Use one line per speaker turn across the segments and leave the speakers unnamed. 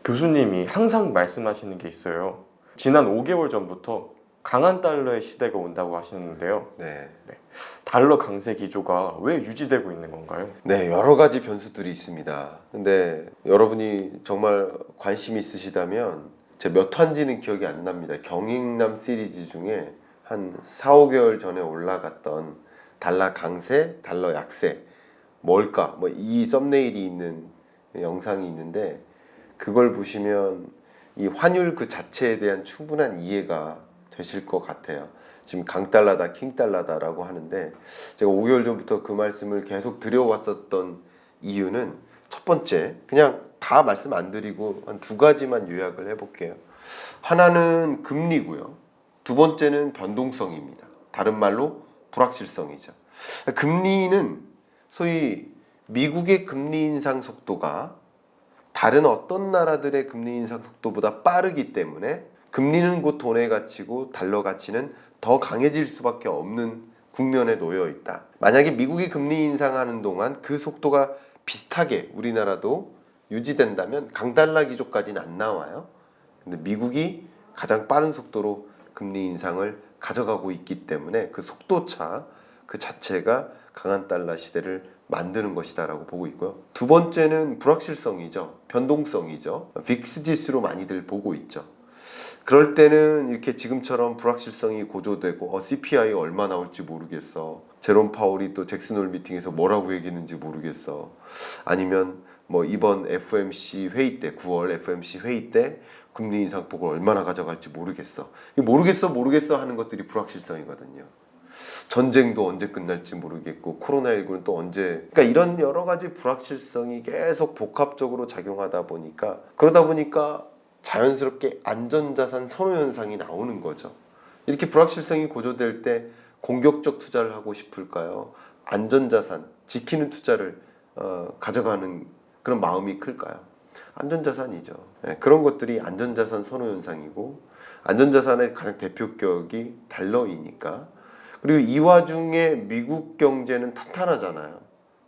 교수님이 항상 말씀하시는 게 있어요. 지난 5개월 전부터 강한 달러의 시대가 온다고 하셨는데요.
네.
달러 강세 기조가 왜 유지되고 있는 건가요?
네, 여러 가지 변수들이 있습니다. 근데 여러분이 정말 관심이 있으시다면 제 몇 화인지는 기억이 안 납니다. 경익남 시리즈 중에 한 4, 5개월 전에 올라갔던 달러 강세, 달러 약세 뭘까? 뭐 이 썸네일이 있는 영상이 있는데 그걸 보시면 이 환율 그 자체에 대한 충분한 이해가 되실 것 같아요. 지금 강달러다 킹달러다라고 하는데 제가 5개월 전부터 그 말씀을 계속 드려왔었던 이유는 첫 번째, 그냥 다 말씀 안 드리고 한 두 가지만 요약을 해볼게요. 하나는 금리고요. 두 번째는 변동성입니다. 다른 말로 불확실성이죠. 금리는 소위 미국의 금리 인상 속도가 다른 어떤 나라들의 금리 인상 속도보다 빠르기 때문에 금리는 곧 돈의 가치고 달러 가치는 더 강해질 수밖에 없는 국면에 놓여 있다. 만약에 미국이 금리 인상하는 동안 그 속도가 비슷하게 우리나라도 유지된다면 강달러 기조까지는 안 나와요. 근데 미국이 가장 빠른 속도로 금리 인상을 가져가고 있기 때문에 그 속도차 그 자체가 강한 달러 시대를 만드는 것이다라고 보고 있고요. 두 번째는 불확실성이죠. 변동성이죠. 빅스 지수로 많이들 보고 있죠. 그럴 때는 이렇게 지금처럼 불확실성이 고조되고 CPI 얼마 나올지 모르겠어. 제롬 파월이 또 잭슨 홀 미팅에서 뭐라고 얘기했는지 모르겠어. 아니면 뭐 이번 FOMC 회의 때 9월 FOMC 회의 때 금리 인상폭을 얼마나 가져갈지 모르겠어. 모르겠어 하는 것들이 불확실성이거든요. 전쟁도 언제 끝날지 모르겠고 코로나19는 또 언제, 그러니까 이런 여러 가지 불확실성이 계속 복합적으로 작용하다 보니까 그러다 보니까 자연스럽게 안전자산 선호 현상이 나오는 거죠. 이렇게 불확실성이 고조될 때 공격적 투자를 하고 싶을까요? 안전자산, 지키는 투자를 가져가는 그런 마음이 클까요? 안전자산이죠. 네, 그런 것들이 안전자산 선호 현상이고 안전자산의 가장 대표격이 달러이니까. 그리고 이 와중에 미국 경제는 탄탄하잖아요.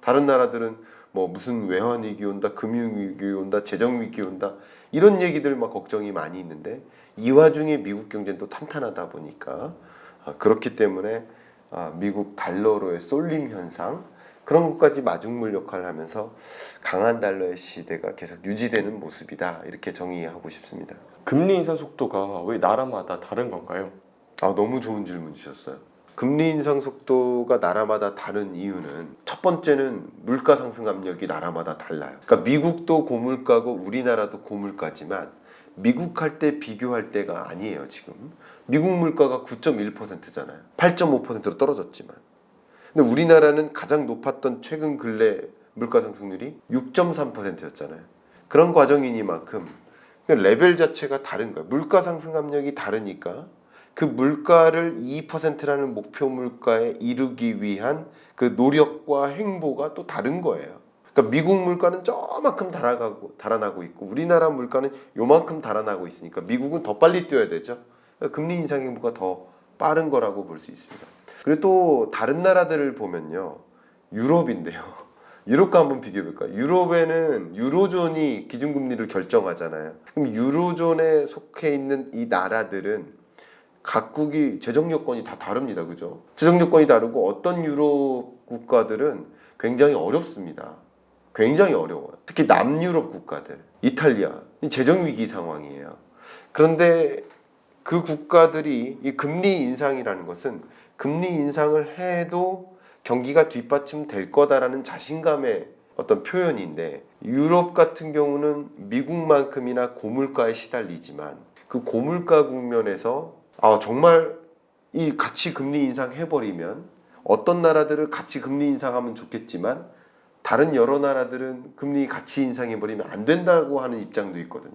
다른 나라들은 뭐 무슨 외환위기 온다, 금융위기 온다, 재정위기 온다 이런 얘기들 막 걱정이 많이 있는데 이 와중에 미국 경제는 또 탄탄하다 보니까 그렇기 때문에 미국 달러로의 쏠림 현상 그런 것까지 마중물 역할을 하면서 강한 달러의 시대가 계속 유지되는 모습이다 이렇게 정의하고 싶습니다.
금리 인상 속도가 왜 나라마다 다른 건가요?
너무 좋은 질문 주셨어요. 금리 인상 속도가 나라마다 다른 이유는 첫 번째는 물가 상승 압력이 나라마다 달라요. 그러니까 미국도 고물가고 우리나라도 고물가지만 미국 할 때 비교할 때가 아니에요. 지금 미국 물가가 9.1%잖아요. 8.5%로 떨어졌지만 근데 우리나라는 가장 높았던 최근 근래 물가 상승률이 6.3%였잖아요. 그런 과정이니만큼 레벨 자체가 다른 거예요. 물가 상승 압력이 다르니까 그 물가를 2%라는 목표 물가에 이르기 위한 그 노력과 행보가 또 다른 거예요. 그러니까 미국 물가는 저만큼 달아나고 있고 우리나라 물가는 요만큼 달아나고 있으니까 미국은 더 빨리 뛰어야 되죠. 그러니까 금리 인상 행보가 더 빠른 거라고 볼 수 있습니다. 그리고 또 다른 나라들을 보면요. 유럽인데요. 유럽과 한번 비교해볼까요? 유럽에는 유로존이 기준금리를 결정하잖아요. 그럼 유로존에 속해 있는 이 나라들은 각국이 재정 여건이 다 다릅니다. 그죠? 재정 여건이 다르고 어떤 유럽 국가들은 굉장히 어렵습니다. 굉장히 어려워요. 특히 남유럽 국가들, 이탈리아, 재정 위기 상황이에요. 그런데 그 국가들이 이 금리 인상이라는 것은 금리 인상을 해도 경기가 뒷받침될 거다라는 자신감의 어떤 표현인데 유럽 같은 경우는 미국만큼이나 고물가에 시달리지만 그 고물가 국면에서 정말 이 같이 금리 인상해버리면 어떤 나라들은 같이 금리 인상하면 좋겠지만 다른 여러 나라들은 금리 같이 인상해버리면 안 된다고 하는 입장도 있거든요.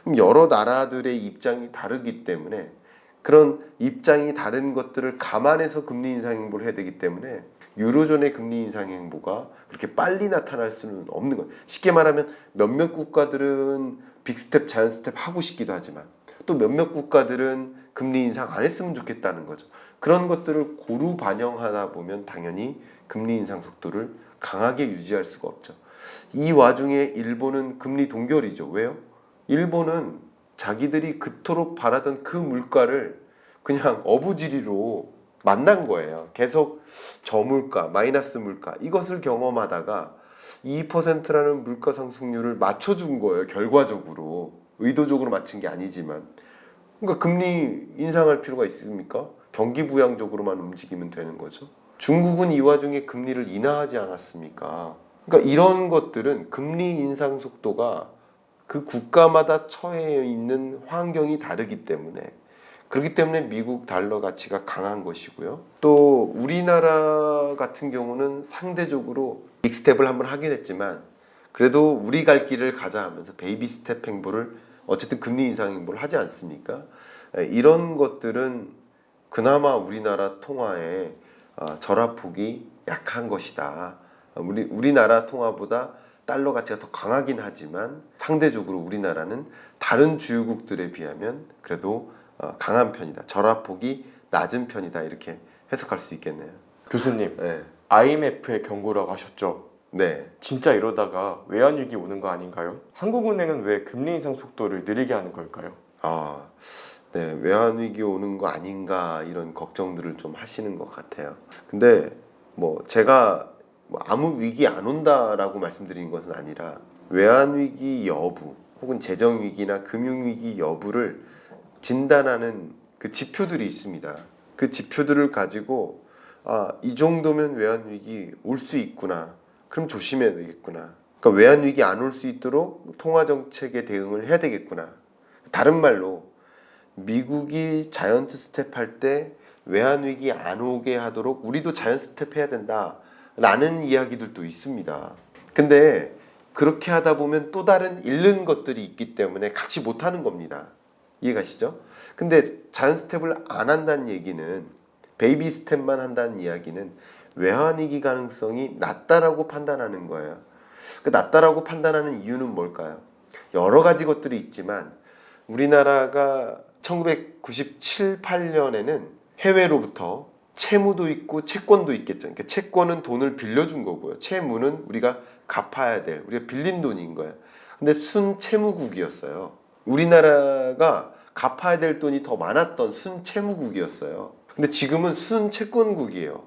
그럼 여러 나라들의 입장이 다르기 때문에 그런 입장이 다른 것들을 감안해서 금리 인상 행보를 해야 되기 때문에 유로존의 금리 인상 행보가 그렇게 빨리 나타날 수는 없는 거예요. 쉽게 말하면 몇몇 국가들은 빅스텝, 자연스텝 하고 싶기도 하지만 또 몇몇 국가들은 금리 인상 안 했으면 좋겠다는 거죠. 그런 것들을 고루 반영하다 보면 당연히 금리 인상 속도를 강하게 유지할 수가 없죠. 이 와중에 일본은 금리 동결이죠. 왜요? 일본은 자기들이 그토록 바라던 그 물가를 그냥 어부지리로 만난 거예요. 계속 저물가, 마이너스 물가 이것을 경험하다가 2%라는 물가 상승률을 맞춰준 거예요. 결과적으로 의도적으로 맞춘 게 아니지만, 그러니까 금리 인상할 필요가 있습니까? 경기 부양적으로만 움직이면 되는 거죠. 중국은 이 와중에 금리를 인하하지 않았습니까? 그러니까 이런 것들은 금리 인상 속도가 그 국가마다 처해 있는 환경이 다르기 때문에, 그렇기 때문에 미국 달러 가치가 강한 것이고요. 또 우리나라 같은 경우는 상대적으로 빅스텝을 한번 하긴 했지만 그래도 우리 갈 길을 가자 하면서 베이비 스텝 행보를, 어쨌든 금리 인상 행보를 하지 않습니까? 이런 것들은 그나마 우리나라 통화의 절하폭이 약한 것이다. 우리나라 통화보다 달러 가치가 더 강하긴 하지만 상대적으로 우리나라는 다른 주요국들에 비하면 그래도 강한 편이다. 절하폭이 낮은 편이다. 이렇게 해석할 수 있겠네요.
교수님,
네.
IMF의 경고라고 하셨죠?
네.
진짜 이러다가 외환위기 오는 거 아닌가요? 한국은행은 왜 금리 인상 속도를 느리게 하는 걸까요?
네. 외환위기 오는 거 아닌가 이런 걱정들을 좀 하시는 것 같아요. 근데 뭐 제가 아무 위기 안 온다라고 말씀드린 것은 아니라 외환위기 여부 혹은 재정위기나 금융위기 여부를 진단하는 그 지표들이 있습니다. 그 지표들을 가지고 이 정도면 외환위기 올 수 있구나. 그럼 조심해야 되겠구나. 그러니까 외환위기 안 올 수 있도록 통화정책에 대응을 해야 되겠구나. 다른 말로 미국이 자이언트 스텝 할 때 외환위기 안 오게 하도록 우리도 자이언트 스텝 해야 된다 라는 이야기들도 있습니다. 근데 그렇게 하다 보면 또 다른 잃는 것들이 있기 때문에 같이 못하는 겁니다. 이해가시죠? 근데 자이언트 스텝을 안 한다는 얘기는, 베이비 스텝만 한다는 이야기는 외환위기 가능성이 낮다라고 판단하는 거예요. 그 낮다라고 판단하는 이유는 뭘까요? 여러 가지 것들이 있지만 우리나라가 1997, 8년에는 해외로부터 채무도 있고 채권도 있겠죠. 그러니까 채권은 돈을 빌려준 거고요. 채무는 우리가 갚아야 될, 우리가 빌린 돈인 거예요. 근데 순채무국이었어요. 우리나라가 갚아야 될 돈이 더 많았던 순채무국이었어요. 근데 지금은 순채권국이에요.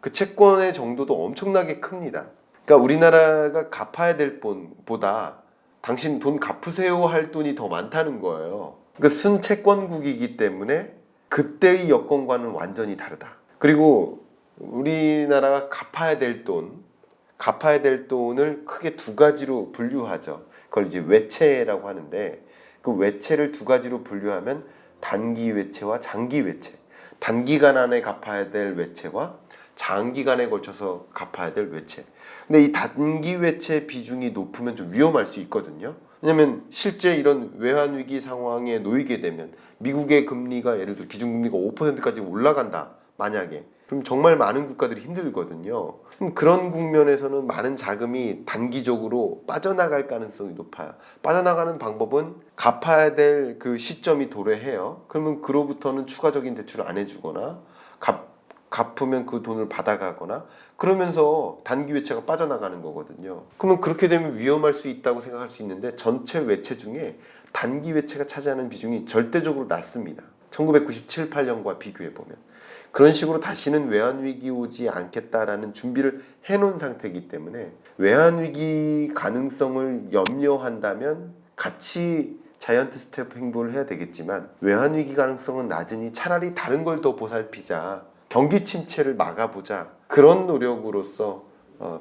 그 채권의 정도도 엄청나게 큽니다. 그러니까 우리나라가 갚아야 될 돈보다 당신 돈 갚으세요 할 돈이 더 많다는 거예요. 그러니까 순채권국이기 때문에 그때의 여건과는 완전히 다르다. 그리고 우리나라가 갚아야 될 돈을 크게 두 가지로 분류하죠. 그걸 이제 외채라고 하는데, 그 외채를 두 가지로 분류하면 단기 외채와 장기 외채. 단기간 안에 갚아야 될 외채와 장기간에 걸쳐서 갚아야 될 외채. 근데 이 단기 외채 비중이 높으면 좀 위험할 수 있거든요. 왜냐면 실제 이런 외환위기 상황에 놓이게 되면 미국의 금리가 예를 들어 기준금리가 5%까지 올라간다 만약에, 그럼 정말 많은 국가들이 힘들거든요. 그럼 그런 국면에서는 많은 자금이 단기적으로 빠져나갈 가능성이 높아요. 빠져나가는 방법은 갚아야 될 그 시점이 도래해요. 그러면 그로부터는 추가적인 대출을 안 해주거나 갚으면 그 돈을 받아가거나 그러면서 단기 외채가 빠져나가는 거거든요. 그러면 그렇게 되면 위험할 수 있다고 생각할 수 있는데, 전체 외채 중에 단기 외채가 차지하는 비중이 절대적으로 낮습니다. 1997, 8년과 비교해 보면. 그런 식으로 다시는 외환위기 오지 않겠다라는 준비를 해놓은 상태이기 때문에 외환위기 가능성을 염려한다면 같이 자이언트 스텝 행보를 해야 되겠지만, 외환위기 가능성은 낮으니 차라리 다른 걸 더 보살피자, 경기 침체를 막아보자, 그런 노력으로서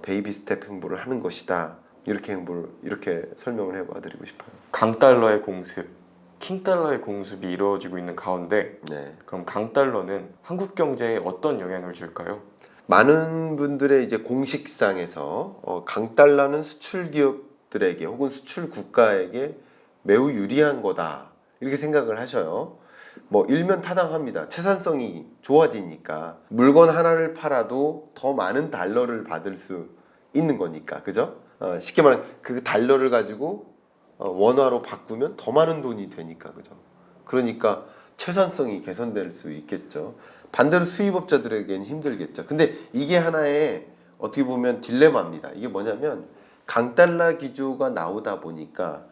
베이비 스텝 행보를 하는 것이다. 이렇게 설명을 해봐드리고 싶어요.
강달러의 공습, 킹달러의 공습이 이루어지고 있는 가운데,
네.
그럼 강달러는 한국 경제에 어떤 영향을 줄까요?
많은 분들의 이제 공식상에서 강달러는 수출 기업들에게 혹은 수출 국가에게 매우 유리한 거다 이렇게 생각을 하셔요. 뭐 일면 타당합니다. 채산성이 좋아지니까 물건 하나를 팔아도 더 많은 달러를 받을 수 있는 거니까, 그죠? 쉽게 말하면 그 달러를 가지고 원화로 바꾸면 더 많은 돈이 되니까, 그죠? 그러니까 채산성이 개선될 수 있겠죠. 반대로 수입업자들에게는 힘들겠죠. 근데 이게 하나의 어떻게 보면 딜레마입니다. 이게 뭐냐면 강달러 기조가 나오다 보니까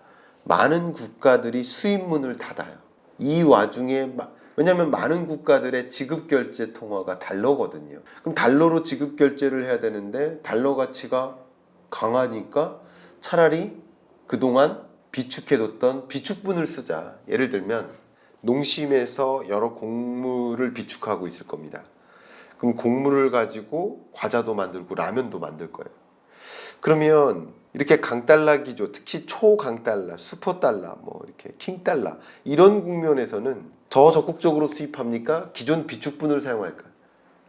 많은 국가들이 수입문을 닫아요. 이 와중에 왜냐하면 많은 국가들의 지급 결제 통화가 달러거든요. 그럼 달러로 지급 결제를 해야 되는데 달러 가치가 강하니까 차라리 그동안 비축해뒀던 비축분을 쓰자. 예를 들면 농심에서 여러 곡물을 비축하고 있을 겁니다. 그럼 곡물을 가지고 과자도 만들고 라면도 만들 거예요. 그러면 이렇게 강달러 기조, 특히 초강달러, 슈퍼달러, 뭐 이렇게 킹달러 이런 국면에서는 더 적극적으로 수입합니까? 기존 비축분을 사용할까요?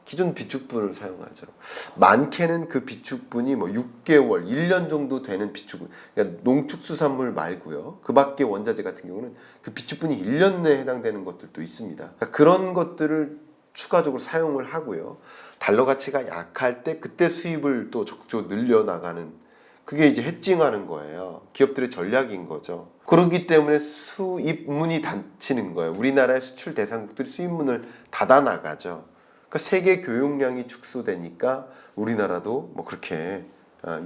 기존 비축분을 사용하죠. 많게는 그 비축분이 뭐 6개월, 1년 정도 되는 비축분. 그러니까 농축수산물 말고요. 그 밖에 원자재 같은 경우는 그 비축분이 1년 내에 해당되는 것들도 있습니다. 그러니까 그런 것들을 추가적으로 사용을 하고요. 달러 가치가 약할 때 그때 수입을 또 적극적으로 늘려나가는 그게 이제 해칭하는 거예요. 기업들의 전략인 거죠. 그렇기 때문에 수입문이 닫히는 거예요. 우리나라의 수출 대상국들이 수입문을 닫아 나가죠. 그러니까 세계 교역량이 축소되니까 우리나라도 뭐 그렇게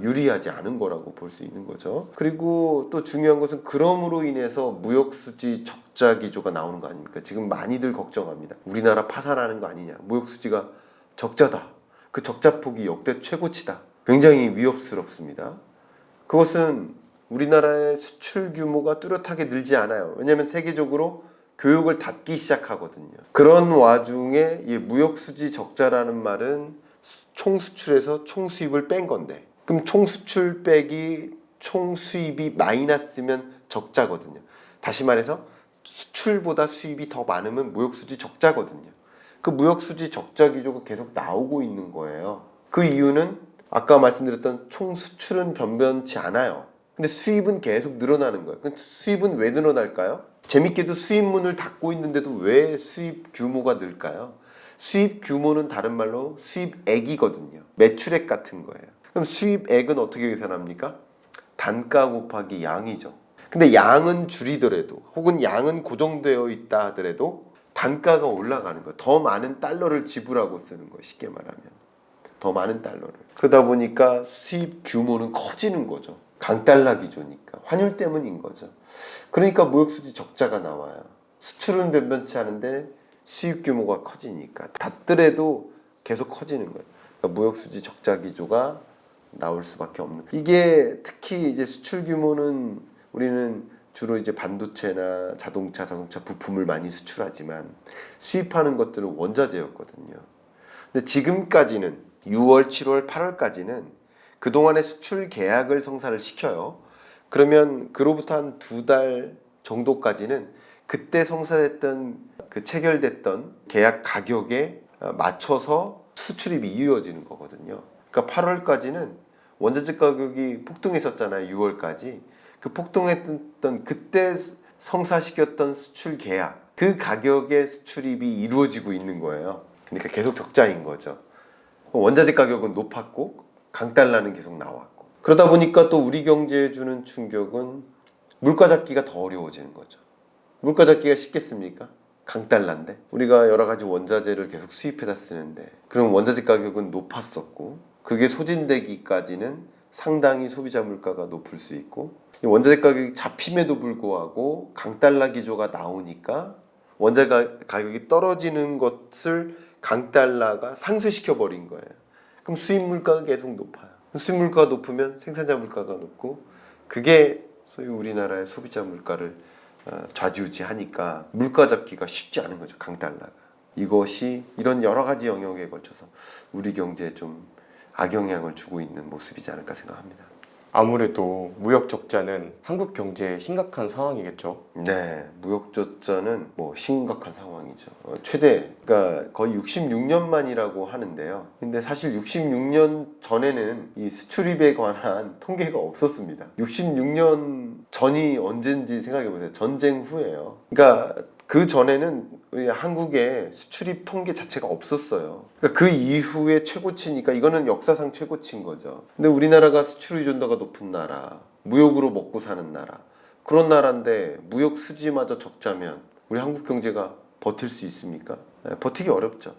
유리하지 않은 거라고 볼 수 있는 거죠. 그리고 또 중요한 것은 그럼으로 인해서 무역수지 적자 기조가 나오는 거 아닙니까? 지금 많이들 걱정합니다. 우리나라 파산하는 거 아니냐. 무역수지가 적자다. 그 적자폭이 역대 최고치다. 굉장히 위협스럽습니다. 그것은 우리나라의 수출 규모가 뚜렷하게 늘지 않아요. 왜냐하면 세계적으로 교역을 닫기 시작하거든요. 그런 와중에 이 무역수지 적자라는 말은 총수출에서 총수입을 뺀 건데 그럼 총수출 빼기 총수입이 마이너스면 적자거든요. 다시 말해서 수출보다 수입이 더 많으면 무역수지 적자거든요. 그 무역수지 적자 기조가 계속 나오고 있는 거예요. 그 이유는 아까 말씀드렸던 총수출은 변변치 않아요. 근데 수입은 계속 늘어나는 거예요. 수입은 왜 늘어날까요? 재밌게도 수입문을 닫고 있는데도 왜 수입 규모가 늘까요? 수입 규모는 다른 말로 수입액이거든요. 매출액 같은 거예요. 그럼 수입액은 어떻게 계산합니까? 단가 곱하기 양이죠. 근데 양은 줄이더라도 혹은 양은 고정되어 있다 하더라도 단가가 올라가는 거예요. 더 많은 달러를 지불하고 쓰는 거예요. 쉽게 말하면. 더 많은 달러를. 그러다 보니까 수입 규모는 커지는 거죠. 강달러 기조니까. 환율 때문인 거죠. 그러니까 무역수지 적자가 나와요. 수출은 변변치 않은데 수입 규모가 커지니까. 닫더라도 계속 커지는 거예요. 그러니까 무역수지 적자 기조가 나올 수밖에 없는. 이게 특히 이제 수출 규모는 우리는 주로 이제 반도체나 자동차 부품을 많이 수출하지만 수입하는 것들은 원자재였거든요. 근데 지금까지는 6월, 7월, 8월까지는 그동안의 수출 계약을 성사를 시켜요. 그러면 그로부터 한 2달 정도까지는 그때 성사됐던 그 체결됐던 계약 가격에 맞춰서 수출입이 이루어지는 거거든요. 그러니까 8월까지는 원자재 가격이 폭등했었잖아요. 6월까지. 그 폭등했던 그때 성사시켰던 수출 계약 그 가격의 수출입이 이루어지고 있는 거예요. 그러니까 계속 적자인 거죠. 원자재 가격은 높았고 강달러는 계속 나왔고 그러다 보니까 또 우리 경제에 주는 충격은 물가 잡기가 더 어려워지는 거죠. 물가 잡기가 쉽겠습니까? 강달러인데 우리가 여러 가지 원자재를 계속 수입해다 쓰는데 그럼 원자재 가격은 높았었고 그게 소진되기까지는 상당히 소비자 물가가 높을 수 있고 원자재 가격이 잡힘에도 불구하고 강달러 기조가 나오니까 원자재 가격이 떨어지는 것을 강달러가 상쇄시켜 버린 거예요. 그럼 수입 물가가 계속 높아요. 수입 물가가 높으면 생산자 물가가 높고 그게 소위 우리나라의 소비자 물가를 좌지우지하니까 물가 잡기가 쉽지 않은 거죠. 강달러가. 이것이 이런 여러 가지 영역에 걸쳐서 우리 경제에 좀 악영향을 주고 있는 모습이지 않을까 생각합니다.
아무래도 무역 적자는 한국 경제에 심각한 상황이겠죠.
네, 무역 적자는 뭐 심각한 상황이죠. 최대, 그러니까 거의 66년 만이라고 하는데요. 근데 사실 66년 전에는 이 수출입에 관한 통계가 없었습니다. 66년 전이 언젠지 생각해 보세요. 전쟁 후예요. 그러니까 그 전에는 우리 한국의 수출입 통계 자체가 없었어요. 그러니까 그 이후에 최고치니까 이거는 역사상 최고치인 거죠. 근데 우리나라가 수출 의존도가 높은 나라, 무역으로 먹고 사는 나라, 그런 나라인데 무역 수지마저 적자면 우리 한국 경제가 버틸 수 있습니까? 네, 버티기 어렵죠.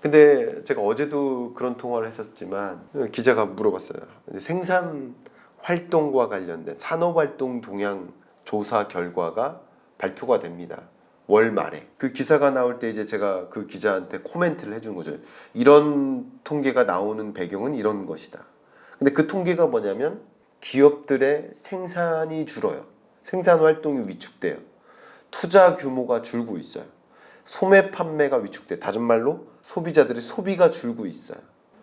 근데 제가 어제도 그런 통화를 했었지만 기자가 물어봤어요. 생산 활동과 관련된 산업 활동 동향 조사 결과가 발표가 됩니다. 월 말에. 그 기사가 나올 때 이제 제가 그 기자한테 코멘트를 해준 거죠. 이런 통계가 나오는 배경은 이런 것이다. 근데 그 통계가 뭐냐면 기업들의 생산이 줄어요. 생산 활동이 위축돼요. 투자 규모가 줄고 있어요. 소매 판매가 위축돼. 다른 말로 소비자들의 소비가 줄고 있어요.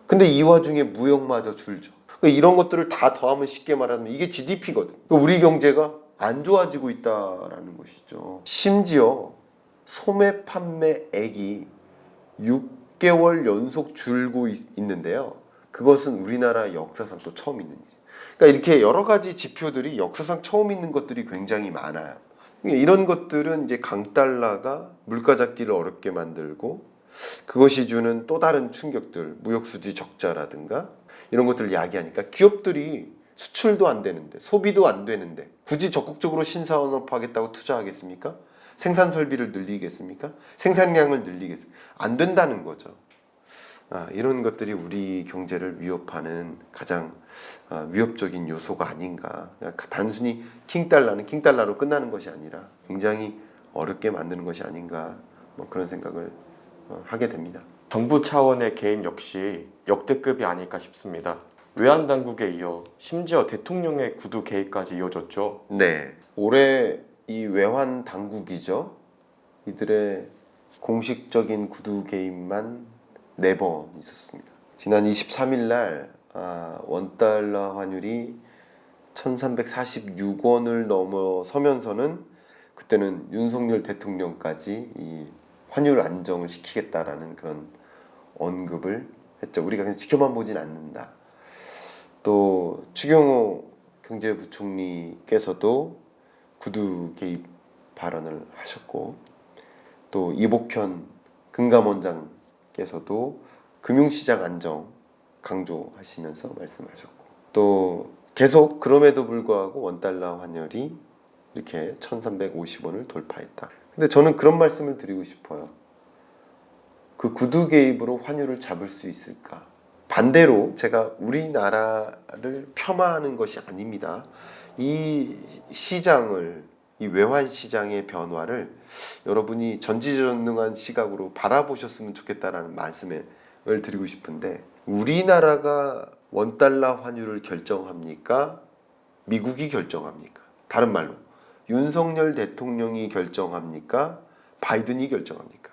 근데 이 와중에 무역마저 줄죠. 그러니까 이런 것들을 다 더하면 쉽게 말하면 이게 GDP거든. 우리 경제가 안 좋아지고 있다라는 것이죠. 심지어 소매 판매액이 6개월 연속 줄고 있는데요. 그것은 우리나라 역사상 또 처음 있는 일이에요. 그러니까 이렇게 여러 가지 지표들이 역사상 처음 있는 것들이 굉장히 많아요. 이런 것들은 이제 강달러가 물가 잡기를 어렵게 만들고 그것이 주는 또 다른 충격들, 무역수지 적자라든가 이런 것들을 야기하니까 기업들이 수출도 안 되는데 소비도 안 되는데 굳이 적극적으로 신산업 하겠다고 투자하겠습니까? 생산 설비를 늘리겠습니까? 생산량을 늘리겠습니까? 안 된다는 거죠. 이런 것들이 우리 경제를 위협하는 가장 위협적인 요소가 아닌가. 단순히 킹달러는 킹달러로 끝나는 것이 아니라 굉장히 어렵게 만드는 것이 아닌가 뭐 그런 생각을 하게 됩니다.
정부 차원의 개입 역시 역대급이 아닐까 싶습니다. 외환 당국에 이어 심지어 대통령의 구두 개입까지 이어졌죠.
네, 올해 이 외환 당국이죠. 이들의 공식적인 구두 개입만 4번 있었습니다. 지난 23일 날 원달러 환율이 1346원을 넘어서면서는 그때는 윤석열 대통령까지 이 환율 안정을 시키겠다라는 그런 언급을 했죠. 우리가 그냥 지켜만 보진 않는다. 또 추경호 경제부총리께서도 구두 개입 발언을 하셨고 또 이복현 금감원장께서도 금융시장 안정 강조하시면서 말씀하셨고 또 계속 그럼에도 불구하고 원달러 환율이 이렇게 1350원을 돌파했다. 근데 저는 그런 말씀을 드리고 싶어요. 그 구두 개입으로 환율을 잡을 수 있을까? 반대로 제가 우리나라를 폄하하는 것이 아닙니다. 이 시장을, 이 외환 시장의 변화를 여러분이 전지전능한 시각으로 바라보셨으면 좋겠다라는 말씀을 드리고 싶은데 우리나라가 원달러 환율을 결정합니까? 미국이 결정합니까? 다른 말로 윤석열 대통령이 결정합니까? 바이든이 결정합니까?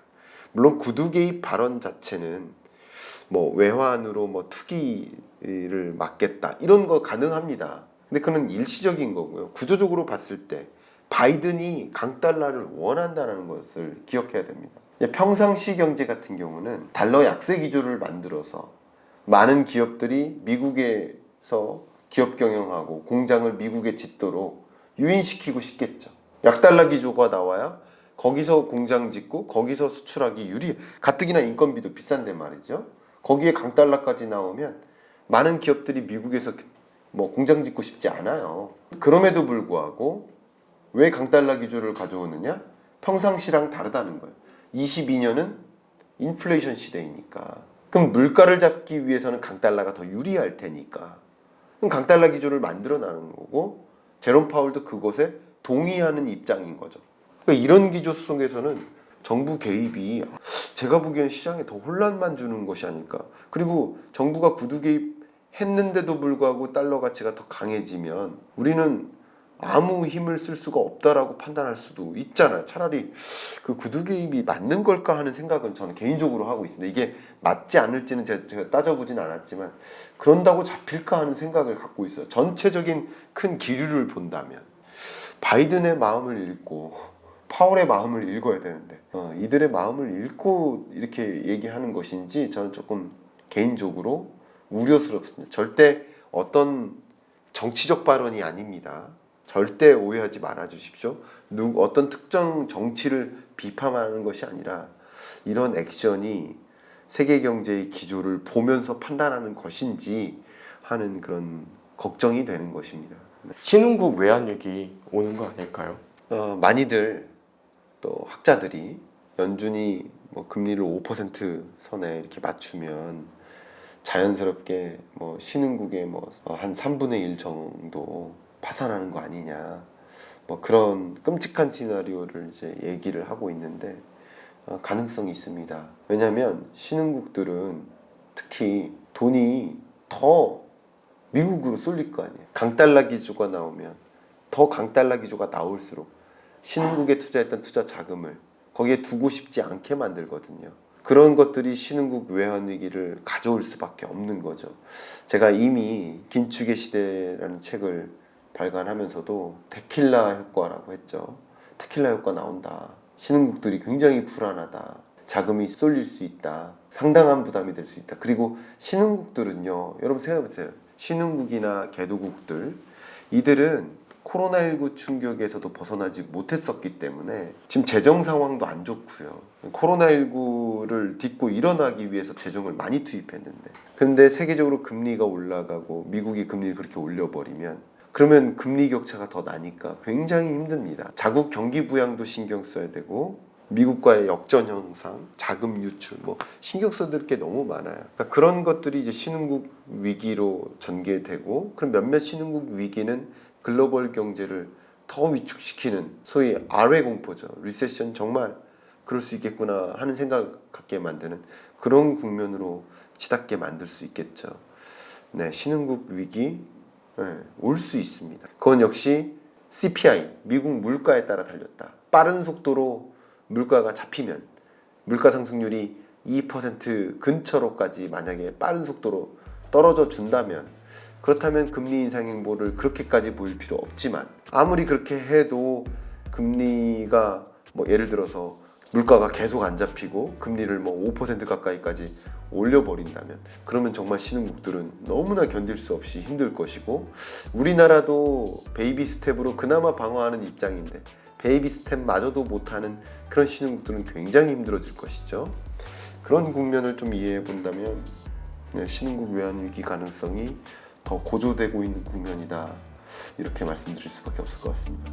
물론 구두 개입 발언 자체는 뭐 외환으로 뭐 투기를 막겠다 이런 거 가능합니다. 근데 그건 일시적인 거고요. 구조적으로 봤을 때 바이든이 강달러를 원한다는 것을 기억해야 됩니다. 평상시 경제 같은 경우는 달러 약세 기조를 만들어서 많은 기업들이 미국에서 기업 경영하고 공장을 미국에 짓도록 유인시키고 싶겠죠. 약달러 기조가 나와야 거기서 공장 짓고 거기서 수출하기 유리. 가뜩이나 인건비도 비싼데 말이죠. 거기에 강달러까지 나오면 많은 기업들이 미국에서 뭐 공장 짓고 싶지 않아요. 그럼에도 불구하고 왜 강달러 기조를 가져오느냐? 평상시랑 다르다는 거예요. 22년은 인플레이션 시대이니까. 그럼 물가를 잡기 위해서는 강달러가 더 유리할 테니까. 그럼 강달러 기조를 만들어 나는 거고 제롬 파월도 그것에 동의하는 입장인 거죠. 그러니까 이런 기조 속에서는 정부 개입이 제가 보기엔 시장에 더 혼란만 주는 것이 아닐까. 그리고 정부가 구두 개입했는데도 불구하고 달러 가치가 더 강해지면 우리는 아무 힘을 쓸 수가 없다라고 판단할 수도 있잖아요. 차라리 그 구두 개입이 맞는 걸까 하는 생각은 저는 개인적으로 하고 있습니다. 이게 맞지 않을지는 제가 따져보진 않았지만 그런다고 잡힐까 하는 생각을 갖고 있어요. 전체적인 큰 기류를 본다면 바이든의 마음을 읽고 파월의 마음을 읽어야 되는데 이들의 마음을 읽고 이렇게 얘기하는 것인지 저는 조금 개인적으로 우려스럽습니다. 절대 어떤 정치적 발언이 아닙니다. 절대 오해하지 말아 주십시오. 어떤 특정 정치를 비판하는 것이 아니라 이런 액션이 세계 경제의 기조를 보면서 판단하는 것인지 하는 그런 걱정이 되는 것입니다.
신흥국 외환위기 오는 거 아닐까요?
많이들 또 학자들이 연준이 뭐 금리를 5% 선에 이렇게 맞추면 자연스럽게 뭐 신흥국의 뭐 한 3분의 1 정도 파산하는 거 아니냐 뭐 그런 끔찍한 시나리오를 이제 얘기를 하고 있는데 가능성이 있습니다. 왜냐하면 신흥국들은 특히 돈이 더 미국으로 쏠릴 거 아니에요. 강달러 기조가 나오면 더 강달러 기조가 나올수록 신흥국에 투자했던 투자 자금을 거기에 두고 싶지 않게 만들거든요. 그런 것들이 신흥국 외환 위기를 가져올 수밖에 없는 거죠. 제가 이미 긴축의 시대라는 책을 발간하면서도 테킬라 효과라고 했죠. 테킬라 효과 나온다. 신흥국들이 굉장히 불안하다. 자금이 쏠릴 수 있다. 상당한 부담이 될 수 있다. 그리고 신흥국들은요. 여러분 생각해보세요. 신흥국이나 개도국들 이들은 코로나19 충격에서도 벗어나지 못했었기 때문에 지금 재정 상황도 안 좋고요. 코로나19를 딛고 일어나기 위해서 재정을 많이 투입했는데 근데 세계적으로 금리가 올라가고 미국이 금리를 그렇게 올려버리면 그러면 금리 격차가 더 나니까 굉장히 힘듭니다. 자국 경기 부양도 신경 써야 되고 미국과의 역전 현상, 자금 유출 뭐 신경 써야 될 게 너무 많아요. 그러니까 그런 것들이 이제 신흥국 위기로 전개되고 그럼 몇몇 신흥국 위기는 글로벌 경제를 더 위축시키는 소위 아래 공포죠. 리세션 정말 그럴 수 있겠구나 하는 생각 갖게 만드는 그런 국면으로 치닫게 만들 수 있겠죠. 네, 신흥국 위기 올 수 있습니다. 그건 역시 CPI, 미국 물가에 따라 달렸다. 빠른 속도로 물가가 잡히면 물가 상승률이 2% 근처로까지 만약에 빠른 속도로 떨어져 준다면 그렇다면 금리 인상 행보를 그렇게까지 보일 필요 없지만 아무리 그렇게 해도 금리가 뭐 예를 들어서 물가가 계속 안 잡히고 금리를 뭐 5% 가까이까지 올려버린다면 그러면 정말 신흥국들은 너무나 견딜 수 없이 힘들 것이고 우리나라도 베이비 스텝으로 그나마 방어하는 입장인데 베이비 스텝마저도 못하는 그런 신흥국들은 굉장히 힘들어질 것이죠. 그런 국면을 좀 이해해 본다면 신흥국 외환 위기 가능성이 더 고조되고 있는 국면이다 이렇게 말씀드릴 수밖에 없을 것 같습니다.